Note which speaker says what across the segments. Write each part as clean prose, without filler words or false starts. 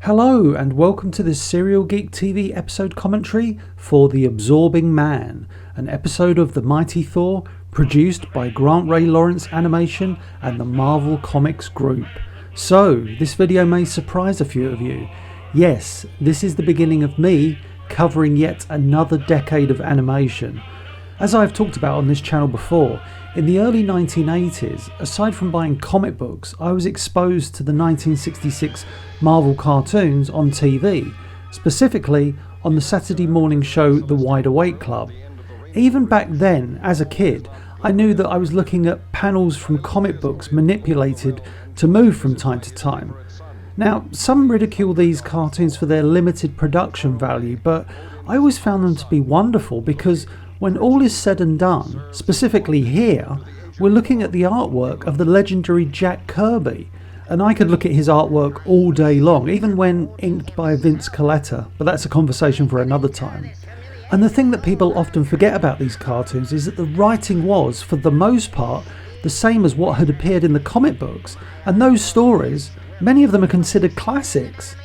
Speaker 1: Hello and welcome to this Serial Geek TV episode commentary for The Absorbing Man, an episode of the Mighty Thor produced by Grant Ray Lawrence Animation and the Marvel Comics Group. So, this video may surprise a few of you. Yes, this is the beginning of me covering yet another decade of animation. As I've talked about on this channel before, in the early 1980s, aside from buying comic books, I was exposed to the 1966 Marvel cartoons on TV, specifically on the Saturday morning show The Wide Awake Club. Even back then, as a kid, I knew that I was looking at panels from comic books manipulated to move from time to time. Now, some ridicule these cartoons for their limited production value, but I always found them to be wonderful because when all is said and done, specifically here, we're looking at the artwork of the legendary Jack Kirby, and I could look at his artwork all day long, even when inked by Vince Colletta, but that's a conversation for another time. And the thing that people often forget about these cartoons is that the writing was, for the most part, the same as what had appeared in the comic books, and those stories, many of them are considered classics.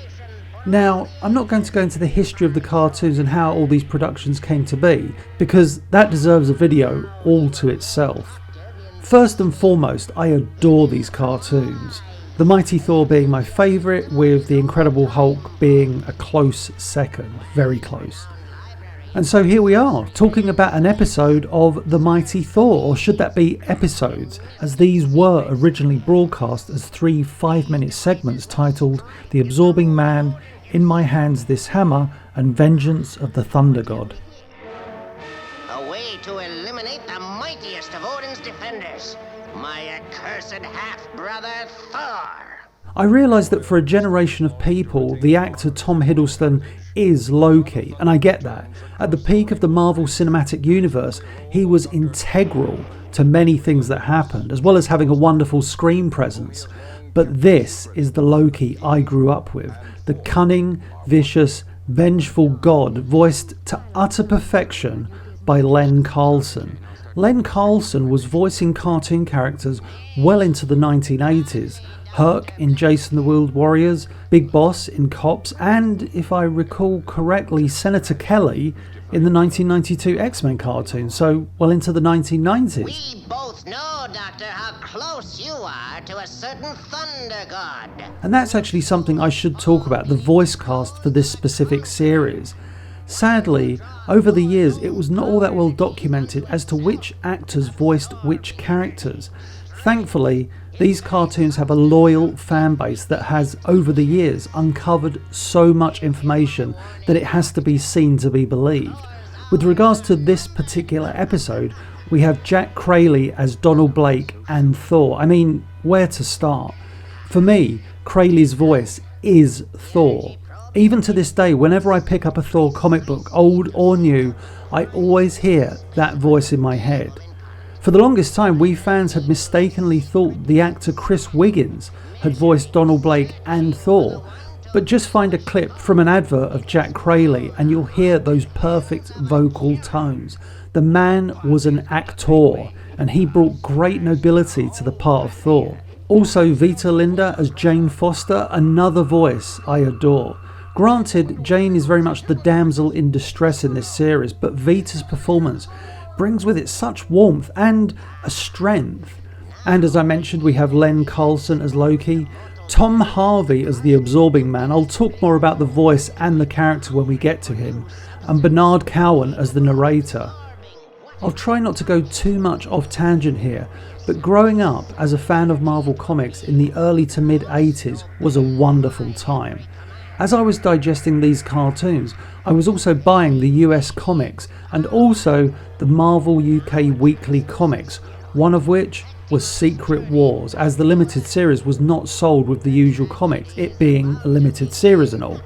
Speaker 1: Now, I'm not going to go into the history of the cartoons and how all these productions came to be, because that deserves a video all to itself. First and foremost, I adore these cartoons. The Mighty Thor being my favourite, with the Incredible Hulk being a close second, very close. And so here we are, talking about an episode of The Mighty Thor, or should that be episodes, as these were originally broadcast as 3 5-minute segments titled The Absorbing Man, In My Hands This Hammer, and Vengeance of the Thunder God.
Speaker 2: A way to eliminate the mightiest of Odin's defenders, my accursed half-brother Thor.
Speaker 1: I realised that for a generation of people, the actor Tom Hiddleston is Loki, and I get that. At the peak of the Marvel Cinematic Universe, he was integral to many things that happened, as well as having a wonderful screen presence. But this is the Loki I grew up with, the cunning, vicious, vengeful god voiced to utter perfection by Len Carlson. Len Carlson was voicing cartoon characters well into the 1980s, Herc in Jason the Wheeled Warriors, Big Boss in Cops, and, if I recall correctly, Senator Kelly in the 1992 X-Men cartoon, so well into the 1990s.
Speaker 2: We both know, Doctor, how close you are to a certain thunder god.
Speaker 1: And that's actually something I should talk about, the voice cast for this specific series. Sadly, over the years it was not all that well documented as to which actors voiced which characters. Thankfully, these cartoons have a loyal fan base that has, over the years, uncovered so much information that it has to be seen to be believed. With regards to this particular episode, we have Jack Craley as Donald Blake and Thor. I mean, where to start? For me, Craley's voice is Thor. Even to this day, whenever I pick up a Thor comic book, old or new, I always hear that voice in my head. For the longest time, we fans had mistakenly thought the actor Chris Wiggins had voiced Donald Blake and Thor, but just find a clip from an advert of Jack Craley and you'll hear those perfect vocal tones. The man was an actor, and he brought great nobility to the part of Thor. Also, Vita Linda as Jane Foster, another voice I adore. Granted, Jane is very much the damsel in distress in this series, but Vita's performance brings with it such warmth and a strength. And as I mentioned, we have Len Carlson as Loki, Tom Harvey as the Absorbing Man. I'll talk more about the voice and the character when we get to him, and Bernard Cowan as the narrator. I'll try not to go too much off tangent here, but growing up as a fan of Marvel Comics in the early to mid 80s was a wonderful time. As I was digesting these cartoons, I was also buying the US comics and also the Marvel UK weekly comics, one of which was Secret Wars, as the limited series was not sold with the usual comics, it being a limited series and all.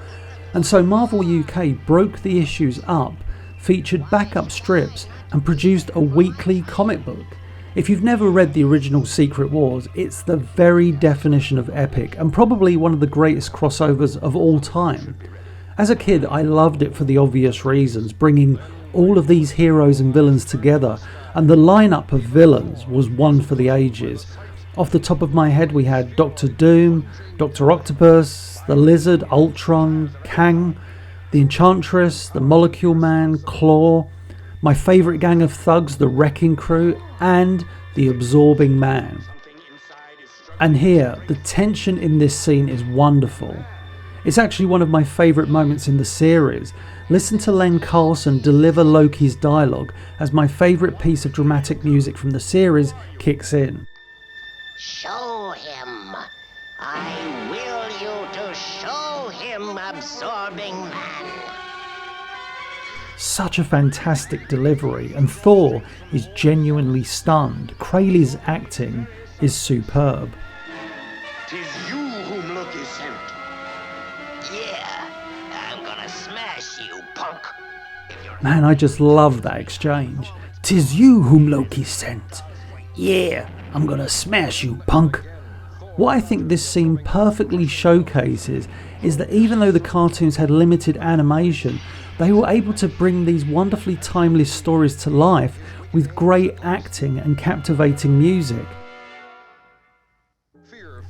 Speaker 1: And so Marvel UK broke the issues up, featured backup strips, and produced a weekly comic book. If you've never read the original Secret Wars, it's the very definition of epic and probably one of the greatest crossovers of all time. As a kid, I loved it for the obvious reasons, bringing all of these heroes and villains together, and the lineup of villains was one for the ages. Off the top of my head, we had Doctor Doom, Dr. Octopus, the Lizard, Ultron, Kang, the Enchantress, the Molecule Man, Claw, my favourite gang of thugs, the Wrecking Crew, and the Absorbing Man. And here, the tension in this scene is wonderful. It's actually one of my favourite moments in the series. Listen to Len Carlson deliver Loki's dialogue as my favourite piece of dramatic music from the series kicks in.
Speaker 2: Show him. I will you to show him, Absorbing Man.
Speaker 1: Such a fantastic delivery, and Thor is genuinely stunned. Crayley's acting is superb.
Speaker 3: 'Tis you whom Loki sent.
Speaker 2: Yeah, I'm gonna smash you, punk.
Speaker 1: Man, I just love that exchange. 'Tis you whom Loki sent. Yeah, I'm gonna smash you, punk. What I think this scene perfectly showcases is that even though the cartoons had limited animation, they were able to bring these wonderfully timeless stories to life with great acting and captivating music.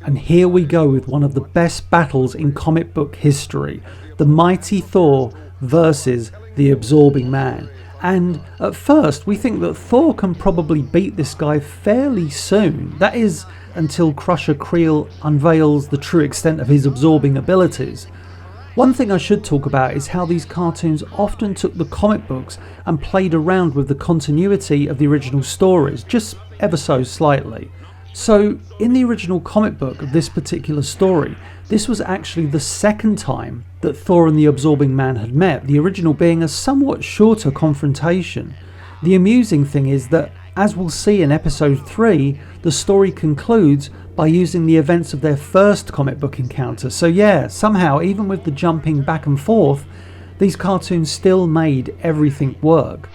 Speaker 1: And here we go with one of the best battles in comic book history, the Mighty Thor versus the Absorbing Man. And at first we think that Thor can probably beat this guy fairly soon. That is, until Crusher Creel unveils the true extent of his absorbing abilities. One thing I should talk about is how these cartoons often took the comic books and played around with the continuity of the original stories, just ever so slightly. So in the original comic book of this particular story, this was actually the second time that Thor and the Absorbing Man had met, the original being a somewhat shorter confrontation. The amusing thing is that, as we'll see in episode 3, the story concludes by using the events of their first comic book encounter. So yeah, somehow, even with the jumping back and forth, these cartoons still made everything work.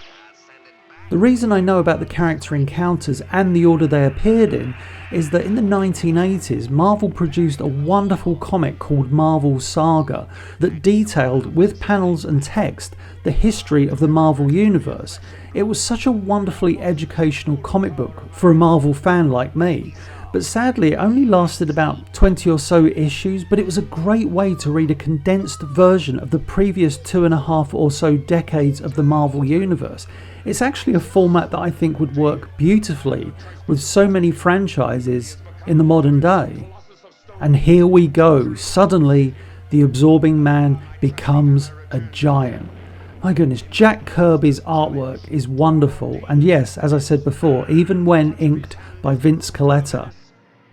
Speaker 1: The reason I know about the character encounters and the order they appeared in is that in the 1980s, Marvel produced a wonderful comic called Marvel Saga that detailed, with panels and text, the history of the Marvel Universe. It was such a wonderfully educational comic book for a Marvel fan like me, but sadly it only lasted about 20 or so issues, but it was a great way to read a condensed version of the previous 2.5 or so decades of the Marvel Universe. It's actually a format that I think would work beautifully with so many franchises in the modern day. And here we go, suddenly the Absorbing Man becomes a giant. My goodness, Jack Kirby's artwork is wonderful, and yes, as I said before, even when inked by Vince Colletta.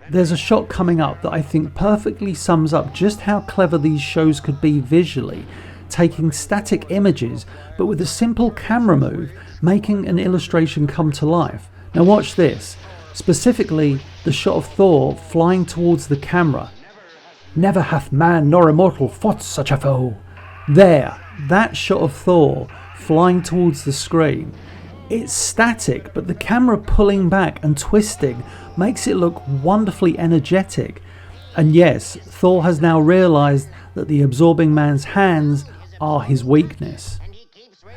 Speaker 1: There's a shot coming up that I think perfectly sums up just how clever these shows could be visually, taking static images but with a simple camera move making an illustration come to life. Now watch this, specifically the shot of Thor flying towards the camera. Never hath man nor immortal fought such a foe. There, that shot of Thor flying towards the screen. It's static, but the camera pulling back and twisting makes it look wonderfully energetic. And yes, Thor has now realised that the Absorbing Man's hands are his weakness.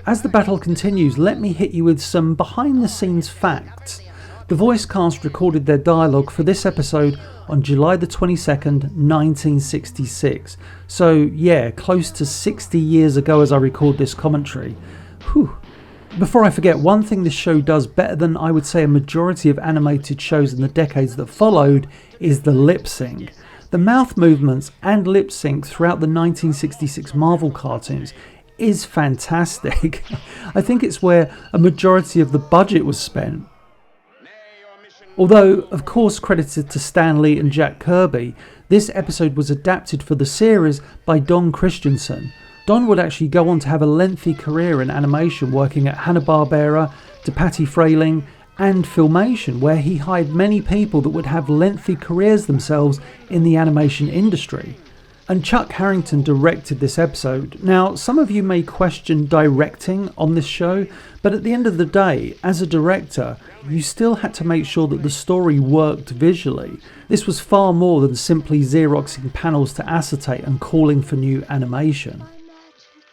Speaker 1: As the battle continues, let me hit you with some behind the scenes facts. The voice cast recorded their dialogue for this episode on July the 22nd, 1966. So yeah, close to 60 years ago as I record this commentary. Whew. Before I forget, one thing this show does better than I would say a majority of animated shows in the decades that followed is the lip sync. The mouth movements and lip sync throughout the 1966 Marvel cartoons is fantastic. I think it's where a majority of the budget was spent. Although, of course, credited to Stan Lee and Jack Kirby, this episode was adapted for the series by Don Christensen. Don would actually go on to have a lengthy career in animation, working at Hanna-Barbera, DePatie Frayling, and Filmation, where he hired many people that would have lengthy careers themselves in the animation industry. And Chuck Harrington directed this episode. Now, some of you may question directing on this show, but at the end of the day, as a director, you still had to make sure that the story worked visually. This was far more than simply Xeroxing panels to acetate and calling for new animation.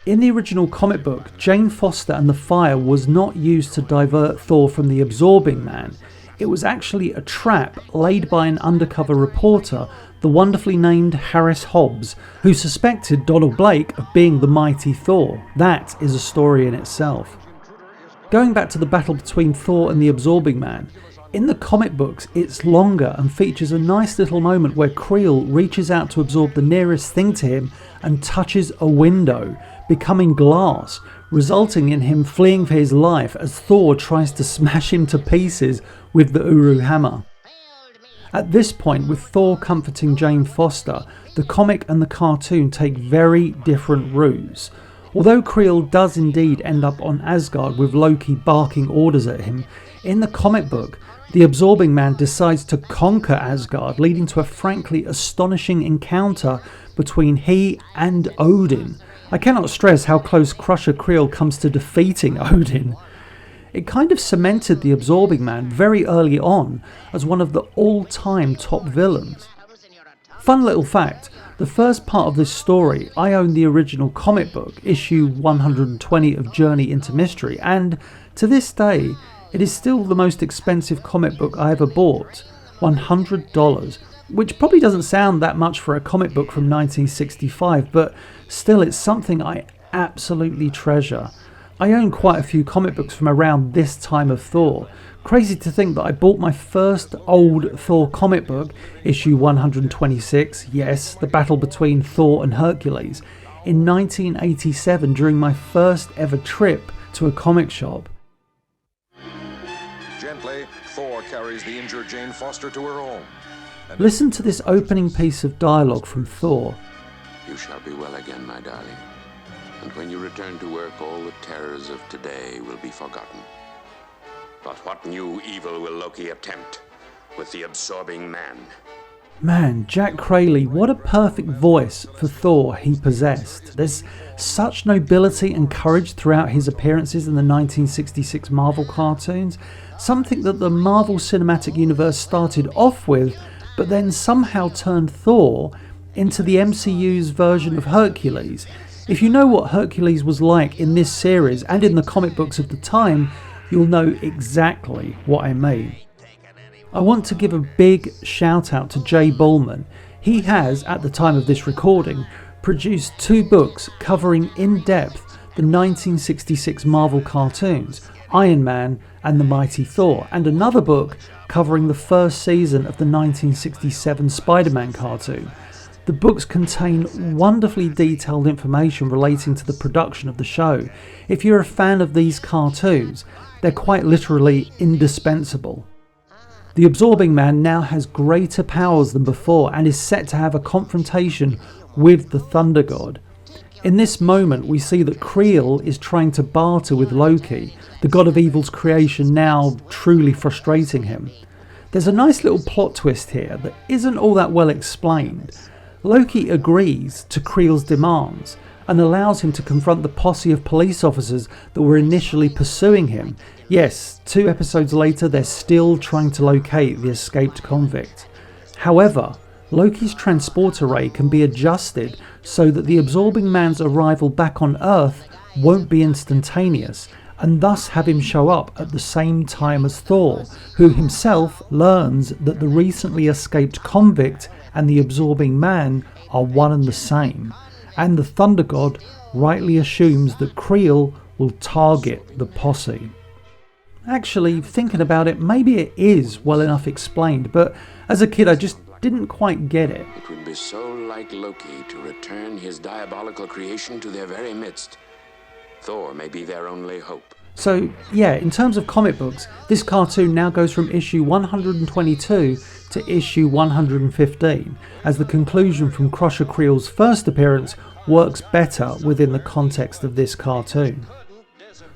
Speaker 1: In the original comic book, Jane Foster and the fire was not used to divert Thor from the Absorbing Man. it was actually a trap laid by an undercover reporter, the wonderfully named Harris Hobbs, who suspected Donald Blake of being the Mighty Thor. That is a story in itself. Going back to the battle between Thor and the Absorbing Man, in the comic books it's longer and features a nice little moment where Creel reaches out to absorb the nearest thing to him and touches a window, becoming glass, resulting in him fleeing for his life as Thor tries to smash him to pieces with the Uru hammer. At this point, with Thor comforting Jane Foster, the comic and the cartoon take very different routes. Although Creel does indeed end up on Asgard with Loki barking orders at him, in the comic book, the Absorbing Man decides to conquer Asgard, leading to a frankly astonishing encounter between he and Odin. I cannot stress how close Crusher Creel comes to defeating Odin. It kind of cemented the Absorbing Man very early on as one of the all-time top villains. Fun little fact, the first part of this story, I own the original comic book, issue 120 of Journey into Mystery, and to this day, it is still the most expensive comic book I ever bought, $100, which probably doesn't sound that much for a comic book from 1965, but still it's something I absolutely treasure. I own quite a few comic books from around this time of Thor. Crazy to think that I bought my first old Thor comic book, issue 126, yes, the battle between Thor and Hercules, in 1987 during my first ever trip to a comic shop.
Speaker 4: Gently, Thor carries the injured Jane Foster to her home.
Speaker 1: Listen to this opening piece of dialogue from Thor.
Speaker 5: You shall be well again, my darling. And when you return to work, all the terrors of today will be forgotten. But what new evil will Loki attempt with the Absorbing Man?
Speaker 1: Man, Jack Craley, what a perfect voice for Thor he possessed. There's such nobility and courage throughout his appearances in the 1966 Marvel cartoons, something that the Marvel Cinematic Universe started off with, but then somehow turned Thor into the MCU's version of Hercules. If you know what Hercules was like in this series and in the comic books of the time, you'll know exactly what I mean. I want to give a big shout out to Jay Bullman. He has, at the time of this recording, produced 2 books covering in depth the 1966 Marvel cartoons, Iron Man and the Mighty Thor, and another book covering the first season of the 1967 Spider-Man cartoon. The books contain wonderfully detailed information relating to the production of the show. If you're a fan of these cartoons, they're quite literally indispensable. The Absorbing Man now has greater powers than before and is set to have a confrontation with the Thunder God. In this moment we see that Creel is trying to barter with Loki, the god of evil's creation now truly frustrating him. There's a nice little plot twist here that isn't all that well explained. Loki agrees to Creel's demands and allows him to confront the posse of police officers that were initially pursuing him. Yes, 2 episodes later they're still trying to locate the escaped convict. However, Loki's transporter ray can be adjusted so that the Absorbing Man's arrival back on Earth won't be instantaneous, and thus have him show up at the same time as Thor, who himself learns that the recently escaped convict and the Absorbing Man are one and the same, and the Thunder God rightly assumes that Creel will target the posse. Actually, thinking about it, maybe it is well enough explained, but as a kid I just didn't quite get it.
Speaker 5: It would be so like Loki to return his diabolical creation to their very midst. Thor may be their only hope.
Speaker 1: So yeah, in terms of comic books, this cartoon now goes from issue 122 to issue 115, as the conclusion from Crusher Creel's first appearance works better within the context of this cartoon.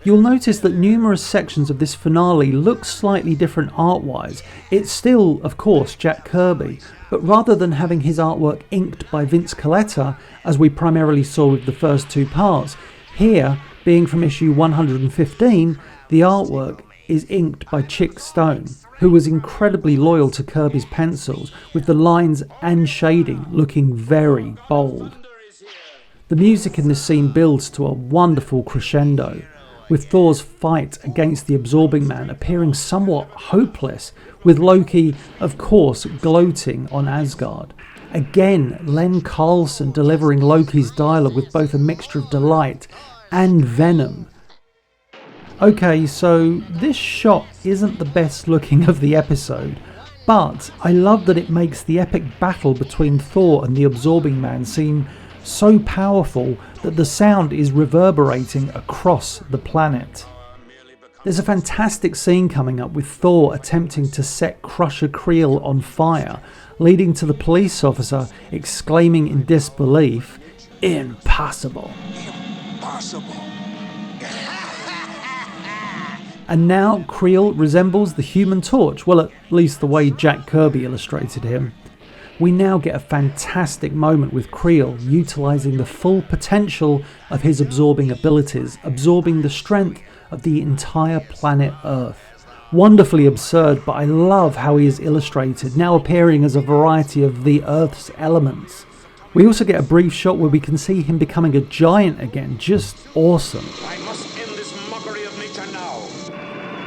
Speaker 1: You'll notice that numerous sections of this finale look slightly different art-wise. It's still, of course, Jack Kirby, but rather than having his artwork inked by Vince Colletta, as we primarily saw with the first 2 parts, here, being from issue 115, the artwork is inked by Chick Stone, who was incredibly loyal to Kirby's pencils, with the lines and shading looking very bold. The music in this scene builds to a wonderful crescendo. with Thor's fight against the Absorbing Man appearing somewhat hopeless, with Loki, of course, gloating on Asgard. Again, Len Carlson delivering Loki's dialogue with both a mixture of delight and venom. Okay, so this shot isn't the best looking of the episode, but I love that it makes the epic battle between Thor and the Absorbing Man seem so powerful that the sound is reverberating across the planet. There's a fantastic scene coming up with Thor attempting to set Crusher Creel on fire, leading to the police officer exclaiming in disbelief, "Impossible."
Speaker 4: Impossible.
Speaker 1: And now Creel resembles the Human Torch, well, at least the way Jack Kirby illustrated him. We now get a fantastic moment with Creel utilising the full potential of his absorbing abilities, absorbing the strength of the entire planet Earth. Wonderfully absurd, but I love how he is illustrated, now appearing as a variety of the Earth's elements. We also get a brief shot where we can see him becoming a giant again, just awesome.
Speaker 3: I must end this mockery of nature now.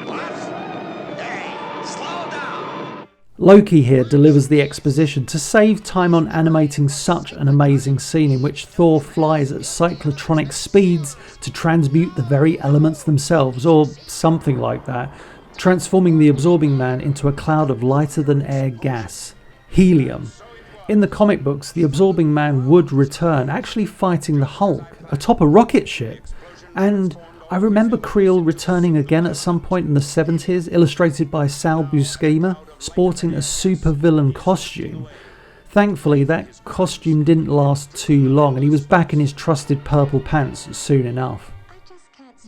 Speaker 3: What? Hey, slow down.
Speaker 1: Loki here delivers the exposition to save time on animating such an amazing scene in which Thor flies at cyclotronic speeds to transmute the very elements themselves, or something like that, transforming the Absorbing Man into a cloud of lighter than air gas, helium. In the comic books, the Absorbing Man would return, actually fighting the Hulk atop a rocket ship, and I remember Creel returning again at some point in the 70s, illustrated by Sal Buscema, sporting a supervillain costume. Thankfully, that costume didn't last too long, and he was back in his trusted purple pants soon enough.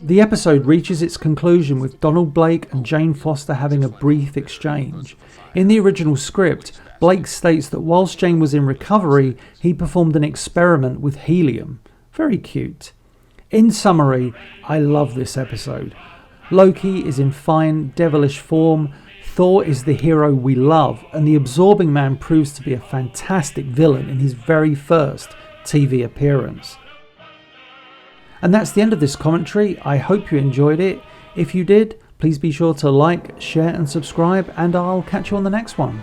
Speaker 1: The episode reaches its conclusion with Donald Blake and Jane Foster having a brief exchange. In the original script, Blake states that whilst Jane was in recovery, he performed an experiment with helium. Very cute. In summary, I love this episode. Loki is in fine, devilish form, Thor is the hero we love, and the Absorbing Man proves to be a fantastic villain in his very first TV appearance. And that's the end of this commentary. I hope you enjoyed it. If you did, please be sure to like, share and subscribe, and I'll catch you on the next one.